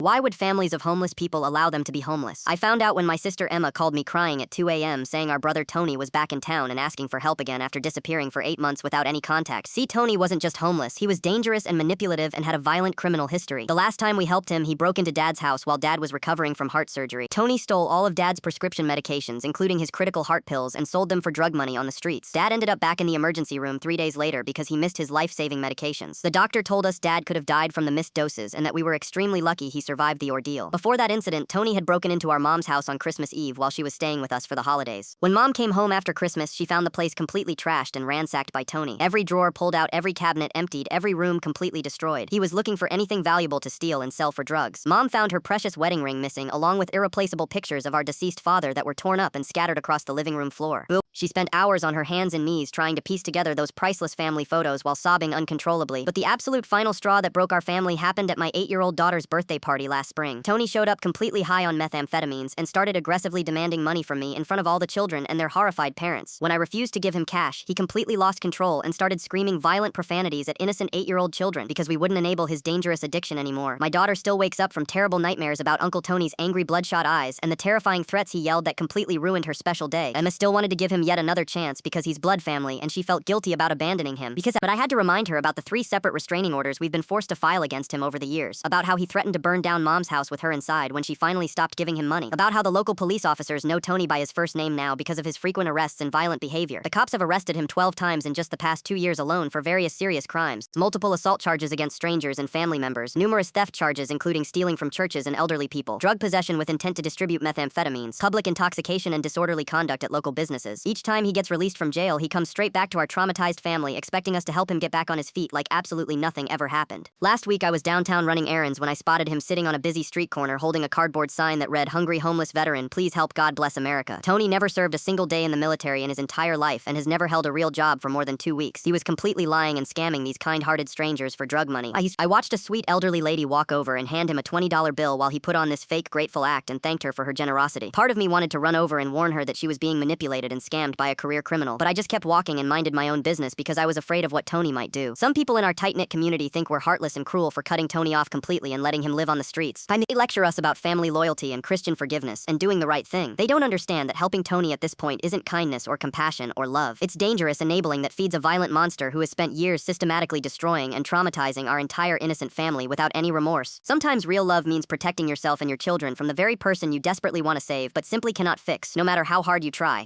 Why would families of homeless people allow them to be homeless? I found out when my sister Emma called me crying at 2 a.m. saying our brother Tony was back in town and asking for help again after disappearing for 8 months without any contact. See, Tony wasn't just homeless, he was dangerous and manipulative and had a violent criminal history. The last time we helped him, he broke into Dad's house while Dad was recovering from heart surgery. Tony stole all of Dad's prescription medications, including his critical heart pills, and sold them for drug money on the streets. Dad ended up back in the emergency room 3 days later because he missed his life-saving medications. The doctor told us Dad could have died from the missed doses and that we were extremely lucky he survived the ordeal. Before that incident, Tony had broken into our mom's house on Christmas Eve while she was staying with us for the holidays. When Mom came home after Christmas, she found the place completely trashed and ransacked by Tony. Every drawer pulled out, every cabinet emptied, every room completely destroyed. He was looking for anything valuable to steal and sell for drugs. Mom found her precious wedding ring missing, along with irreplaceable pictures of our deceased father that were torn up and scattered across the living room floor. She spent hours on her hands and knees trying to piece together those priceless family photos while sobbing uncontrollably. But the absolute final straw that broke our family happened at my 8-year-old daughter's birthday party last spring. Tony showed up completely high on methamphetamines and started aggressively demanding money from me in front of all the children and their horrified parents. When I refused to give him cash, he completely lost control and started screaming violent profanities at innocent 8-year-old children because we wouldn't enable his dangerous addiction anymore. My daughter still wakes up from terrible nightmares about Uncle Tony's angry bloodshot eyes and the terrifying threats he yelled that completely ruined her special day. Emma still wanted to give him yet another chance because he's blood family and she felt guilty about abandoning him. But I had to remind her about the 3 separate restraining orders we've been forced to file against him over the years, about how he threatened to burn down Mom's house with her inside when she finally stopped giving him money, about how the local police officers know Tony by his first name now because of his frequent arrests and violent behavior. The cops have arrested him 12 times in just the past 2 years alone for various serious crimes, multiple assault charges against strangers and family members, numerous theft charges including stealing from churches and elderly people, drug possession with intent to distribute methamphetamines, public intoxication and disorderly conduct at local businesses. Each time he gets released from jail, he comes straight back to our traumatized family expecting us to help him get back on his feet like absolutely nothing ever happened. Last week I was downtown running errands when I spotted him sitting on a busy street corner holding a cardboard sign that read, "Hungry homeless veteran, please help, God bless America." Tony never served a single day in the military in his entire life and has never held a real job for more than 2 weeks. He was completely lying and scamming these kind-hearted strangers for drug money. I watched a sweet elderly lady walk over and hand him a $20 bill while he put on this fake grateful act and thanked her for her generosity. Part of me wanted to run over and warn her that she was being manipulated and scammed by a career criminal, but I just kept walking and minded my own business because I was afraid of what Tony might do. Some people in our tight-knit community think we're heartless and cruel for cutting Tony off completely and letting him live on the streets. They lecture us about family loyalty and Christian forgiveness and doing the right thing. They don't understand that helping Tony at this point isn't kindness or compassion or love. It's dangerous enabling that feeds a violent monster who has spent years systematically destroying and traumatizing our entire innocent family without any remorse. Sometimes real love means protecting yourself and your children from the very person you desperately want to save but simply cannot fix, no matter how hard you try.